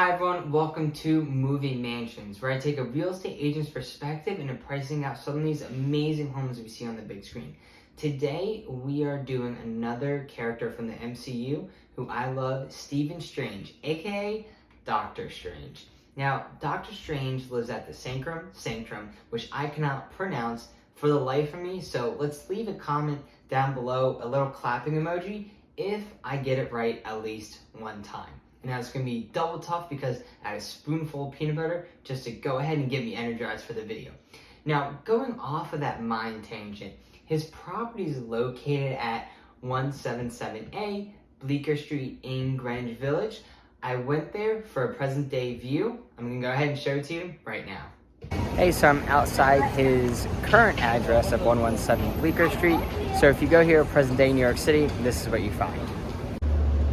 Hi everyone, welcome to Movie Mansions, where I take a real estate agent's perspective into pricing out some of these amazing homes we see on the big screen. Today, we are doing another character from the MCU who I love, Stephen Strange, aka Doctor Strange. Now, Doctor Strange lives at the Sanctum, which I cannot pronounce for the life of me, so let's leave a comment down below, a little clapping emoji, if I get it right at least one time. Now it's going to be double tough because I had a spoonful of peanut butter just to go ahead and get me energized for the video. Now, going off of that mind tangent, his property is located at 177A Bleecker Street in Greenwich Village. I went there for a present day view. I'm going to go ahead and show it to you right now. Hey, so I'm outside his current address of 117 Bleecker Street. So if you go here present day New York City, this is what you find.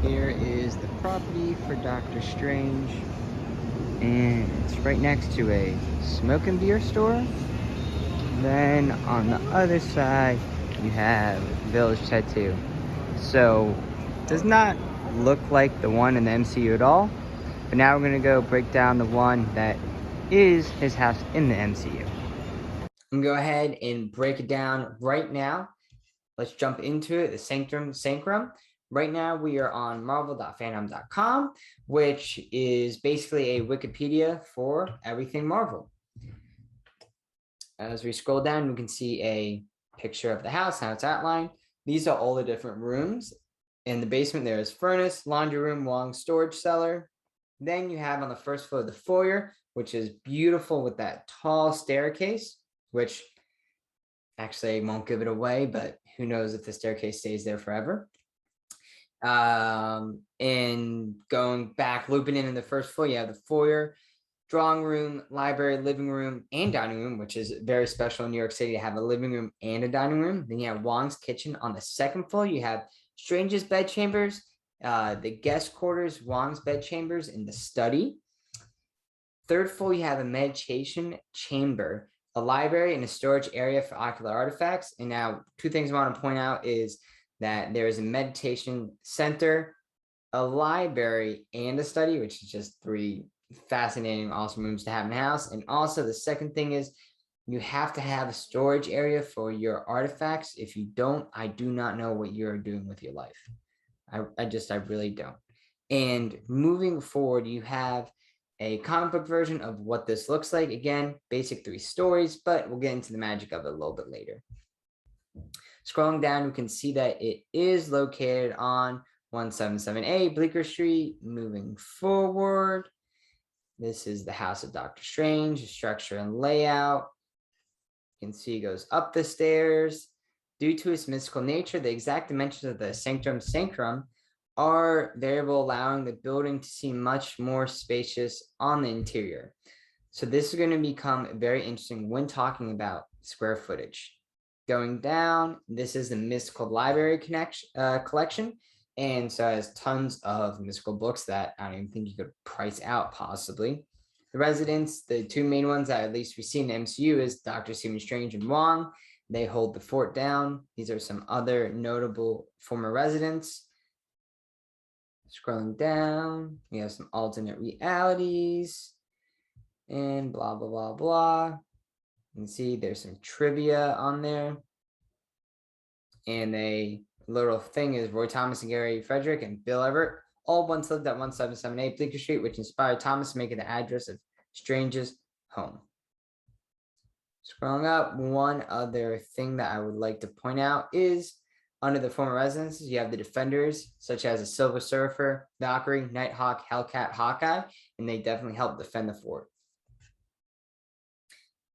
Here is the property for Doctor Strange, and it's right next to a smoke and beer store. Then on the other side, you have Village Tattoo. So, does not look like the one in the MCU at all, but now we're gonna go break down the one that is his house in the MCU. I'm gonna go ahead and break it down right now. Let's jump into it, the Sanctum. Right now, we are on marvel.fandom.com, which is basically a Wikipedia for everything Marvel. As we scroll down, we can see a picture of the house, how it's outlined. These are all the different rooms. In the basement, there is furnace, laundry room, long storage cellar. Then you have on the first floor the foyer, which is beautiful with that tall staircase, which actually won't give it away, but who knows if the staircase stays there forever. And going back, looping in the first floor, you have the foyer, drawing room, library, living room, and dining room, which is very special in New York City to have a living room and a dining room. Then you have Wong's kitchen on the second floor. You have Strange's bedchambers, the guest quarters, Wong's bedchambers, and the study. Third floor, you have a meditation chamber, a library, and a storage area for ocular artifacts. And now, two things I want to point out is that there is a meditation center, a library, and a study, which is just three fascinating, awesome rooms to have in the house. And also the second thing is you have to have a storage area for your artifacts. If you don't, I do not know what you're doing with your life. I really don't. And moving forward, you have a comic book version of what this looks like. Again, basic 3 stories, but we'll get into the magic of it a little bit later. Scrolling down, we can see that it is located on 177A Bleecker Street. Moving forward, this is the house of Doctor Strange, structure and layout. You can see it goes up the stairs. Due to its mystical nature, the exact dimensions of the Sanctum are variable, allowing the building to seem much more spacious on the interior. So this is going to become very interesting when talking about square footage. Going down, this is the mystical library collection. And so it has tons of mystical books that I don't even think you could price out possibly. The residents, the 2 main ones that at least we see in the MCU is Dr. Stephen Strange and Wong. They hold the fort down. These are some other notable former residents. Scrolling down, we have some alternate realities and blah, blah, blah, blah. You can see there's some trivia on there. And a little thing is Roy Thomas and Gary Frederick and Bill Everett all once lived at 177A Bleecker Street, which inspired Thomas to make it the address of Strange's home. Scrolling up, one other thing that I would like to point out is under the former residences, you have the defenders, such as the Silver Surfer, Valkyrie, Nighthawk, Hellcat, Hawkeye, and they definitely help defend the fort.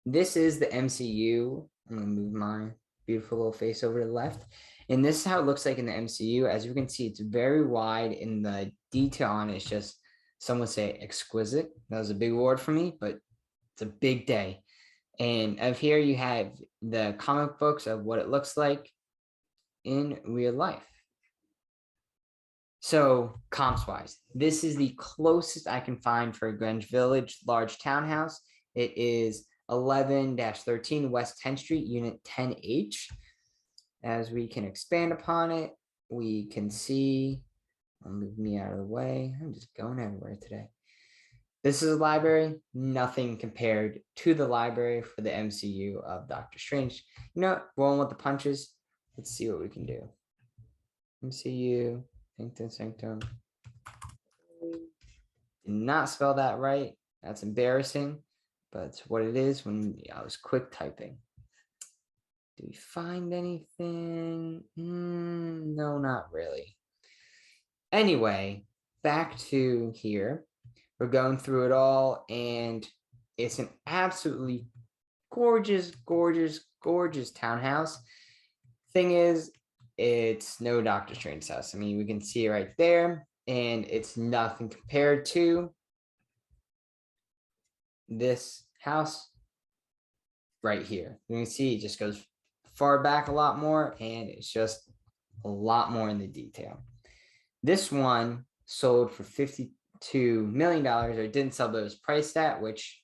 This is the MCU. I'm going to move my beautiful little face over to the left. And this is how it looks like in the MCU. As you can see, it's very wide, and the detail on it is just, some would say exquisite. That was a big word for me, but it's a big day. And of here you have the comic books of what it looks like in real life. So comps wise, this is the closest I can find for a Greenwich Village large townhouse. It is 11-13 West 10th Street, Unit 10H. As we can expand upon it, we can see, I'll move me out of the way. I'm just going everywhere today. This is a library, nothing compared to the library for the MCU of Doctor Strange. You know, rolling with the punches. Let's see what we can do. MCU, Sanctum. Did not spell that right. That's embarrassing, but it's what it is when I was quick typing. Do we find anything? No, not really. Anyway, back to here. We're going through it all, and it's an absolutely gorgeous, gorgeous, gorgeous townhouse. Thing is, it's no Doctor Strange house. I mean, we can see it right there, and it's nothing compared to this house right here. You can see it just goes far back a lot more, and it's just a lot more in the detail. This one sold for $52 million, or it didn't sell, but it was priced at, which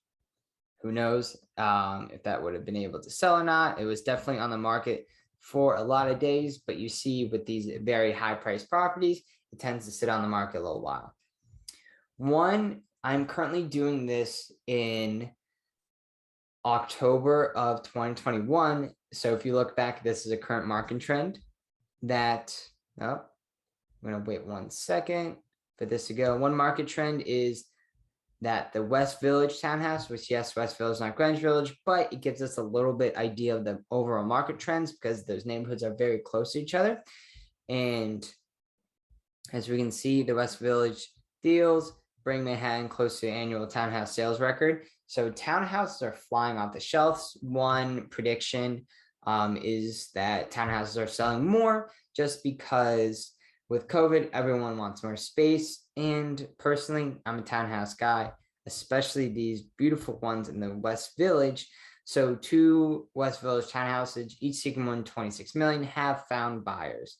who knows if that would have been able to sell or not. It was definitely on the market for a lot of days, but you see with these very high priced properties, it tends to sit on the market a little while. One, I'm currently doing this in October of 2021. So if you look back, this is a current market trend that, oh, I'm going to wait 1 second for this to go. One market trend is that the West Village townhouse, which yes, West Village, not Greenwich Village, but it gives us a little bit idea of the overall market trends because those neighborhoods are very close to each other. And as we can see, the West Village deals bring Manhattan close to the annual townhouse sales record. So townhouses are flying off the shelves. One prediction is that townhouses are selling more just because with COVID, everyone wants more space. And personally, I'm a townhouse guy, especially these beautiful ones in the West Village. So 2 West Village townhouses, each seeking $126 million, have found buyers.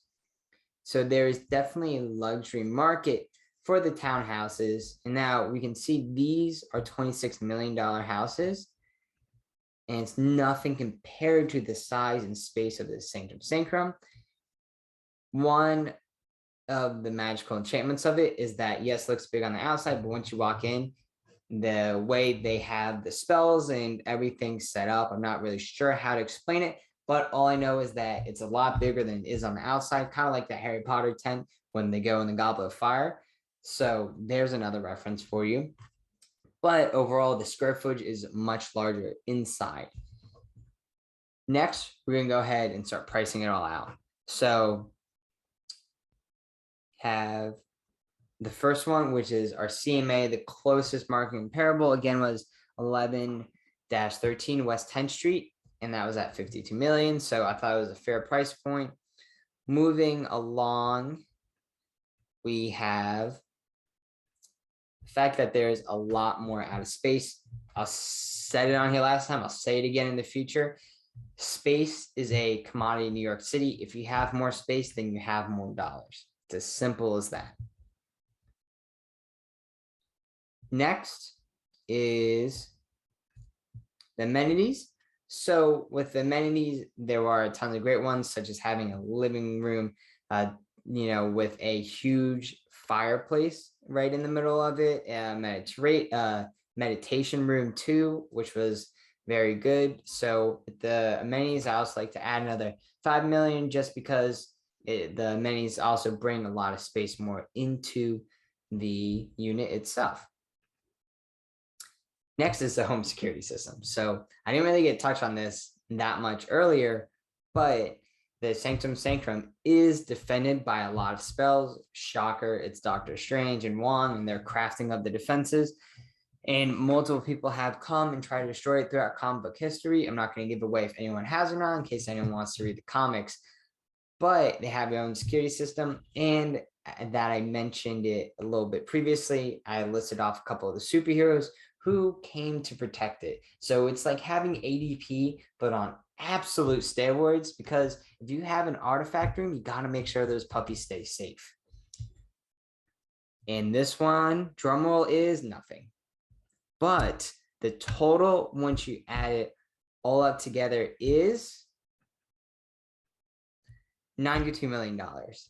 So there is definitely a luxury market for the townhouses. And now we can see these are $26 million houses. And it's nothing compared to the size and space of the Sanctum Sanctum. One of the magical enchantments of it is that, yes, it looks big on the outside, but once you walk in, the way they have the spells and everything set up, I'm not really sure how to explain it, but all I know is that it's a lot bigger than it is on the outside, kind of like the Harry Potter tent when they go in the Goblet of Fire. So there's another reference for you. But overall, the square footage is much larger inside. Next, we're going to go ahead and start pricing it all out. So have the first one, which is our CMA, the closest market comparable, again, was 11-13 West 10th Street, and that was at 52 million. So I thought it was a fair price point. Moving along, we have the fact that there's a lot more out of space. I said it on here last time. I'll say it again in the future. Space is a commodity in New York City. If you have more space, then you have more dollars. It's as simple as that. Next is the amenities. So with the amenities, there are tons of great ones, such as having a living room, with a huge fireplace right in the middle of it, meditation room too, which was very good. So the amenities, I also like to add another 5 million just because the amenities also bring a lot of space more into the unit itself. Next is the home security system. So I didn't really get touched on this that much earlier, but the Sanctum Sanctum is defended by a lot of spells. Shocker, it's Doctor Strange and Wong, and they're crafting up the defenses. And multiple people have come and tried to destroy it throughout comic book history. I'm not going to give away if anyone has or not, in case anyone wants to read the comics. But they have their own security system, and that I mentioned it a little bit previously. I listed off a couple of the superheroes who came to protect it. So it's like having ADP, but on absolute steroids, because if you have an artifact room, you got to make sure those puppies stay safe. And this one, drumroll, is nothing. But the total, once you add it all up together, is $92 million.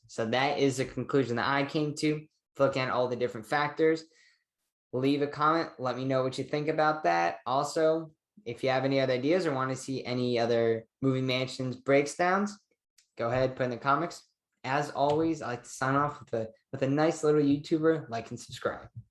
So that is the conclusion that I came to, looking at all the different factors. leave a comment. Let me know what you think about that. Also, if you have any other ideas or want to see any other movie mansions breakdowns, go ahead, put in the comics. As always, I like to sign off with a nice little YouTuber, like and subscribe.